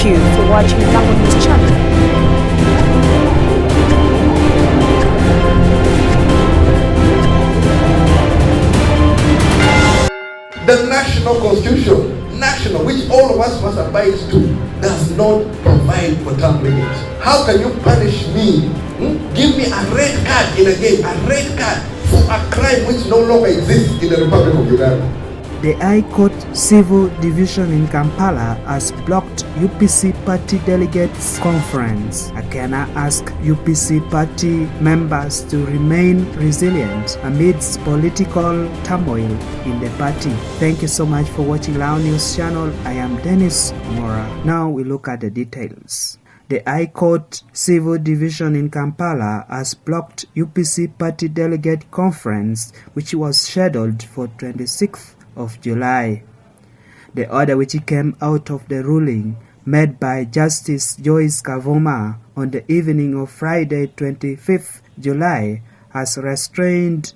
Thank you for watching Lango News channel. The national constitution, national, which all of us must abide to, does not provide for term limits. How can you punish me? Give me a red card in a game, a red card for a crime which no longer exists in the Republic of Uganda. The High Court Civil Division in Kampala has blocked UPC party delegates conference. Akena asked UPC party members to remain resilient amidst political turmoil in the party. Thank you so much for watching Lango News channel. I am Dennis Mora. Now we look at the details. The High Court Civil Division in Kampala has blocked UPC party delegate conference, which was scheduled for 26th of July. The order, which came out of the ruling made by Justice Joyce Kavuma on the evening of Friday 25th July, has restrained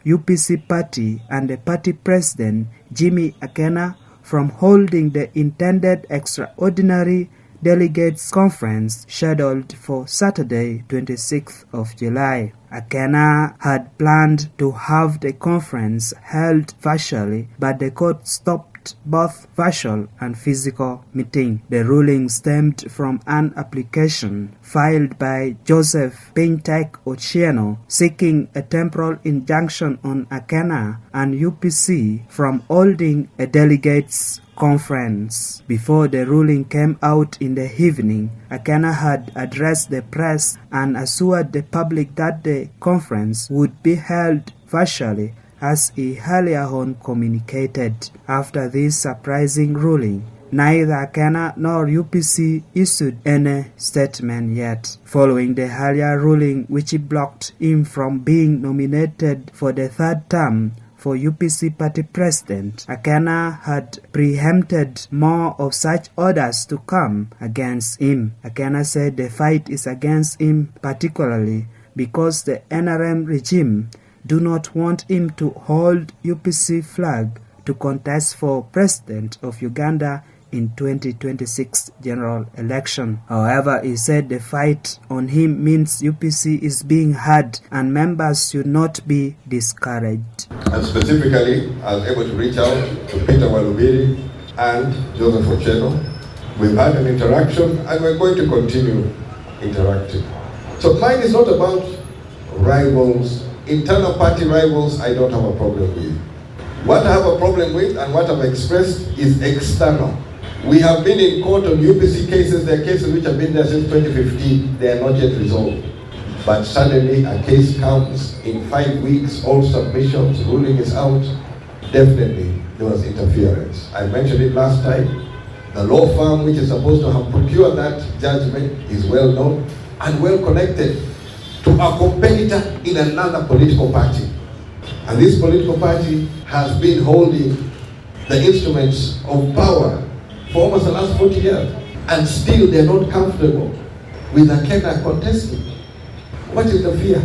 UPC party and the party president Jimmy Akena from holding the intended extraordinary Delegates conference scheduled for Saturday 26th of July. Akena had planned to have the conference held virtually, but the court stopped both virtual and physical meeting. The ruling stemmed from an application filed by Josehp Ochieno seeking a temporal injunction on Akena and UPC from holding a delegates conference. Before the ruling came out in the evening, Akena had addressed the press and assured the public that the conference would be held virtually, as he earlier on communicated. After this surprising ruling, neither Akena nor UPC issued any statement yet. Following the earlier ruling, which blocked him from being nominated for the third term for UPC party president, Akena had preempted more of such orders to come against him. Akena said the fight is against him particularly because the NRM regime do not want him to hold UPC flag to contest for president of Uganda in 2026 general election. However, he said the fight on him means UPC is being heard and members should not be discouraged. And specifically, I was able to reach out to Peter Walubiri and Josehp Ochieno. We've had an interaction and we're going to continue interacting. So mine is not about rivals, internal party rivals. I don't have a problem with. What I have a problem with and what I've expressed is external. We have been in court on UPC cases. There are cases which have been there since 2015. They are not yet resolved. But suddenly a case comes in 5 weeks, all submissions, ruling is out. Definitely there was interference. I mentioned it last time. The law firm which is supposed to have procured that judgment is well known and well connected to a competitor in another political party. And this political party has been holding the instruments of power for almost the last 40 years. And still they're not comfortable with Akena contesting. What is the fear?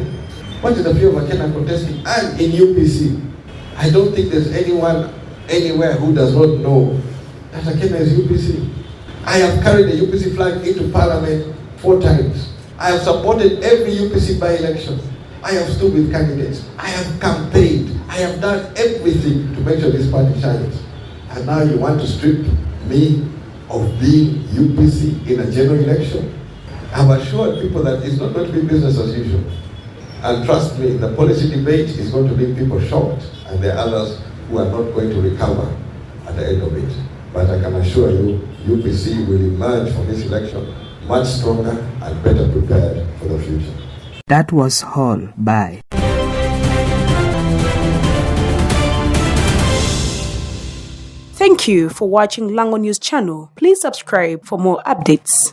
What is the fear of Akena contesting? And in UPC, I don't think there's anyone anywhere who does not know that Akena is UPC. I have carried the UPC flag into Parliament 4 times. I have supported every UPC by-election. I have stood with candidates. I have campaigned. I have done everything to make sure this party shines. And now you want to strip me of being UPC in a general election? I've assured people that it's not going to be business as usual. And trust me, the policy debate is going to leave people shocked, and there are others who are not going to recover at the end of it. But I can assure you, UPC will emerge from this election much stronger and better prepared for the future. That was all. Bye. Thank you for watching Lango News channel. Please subscribe for more updates.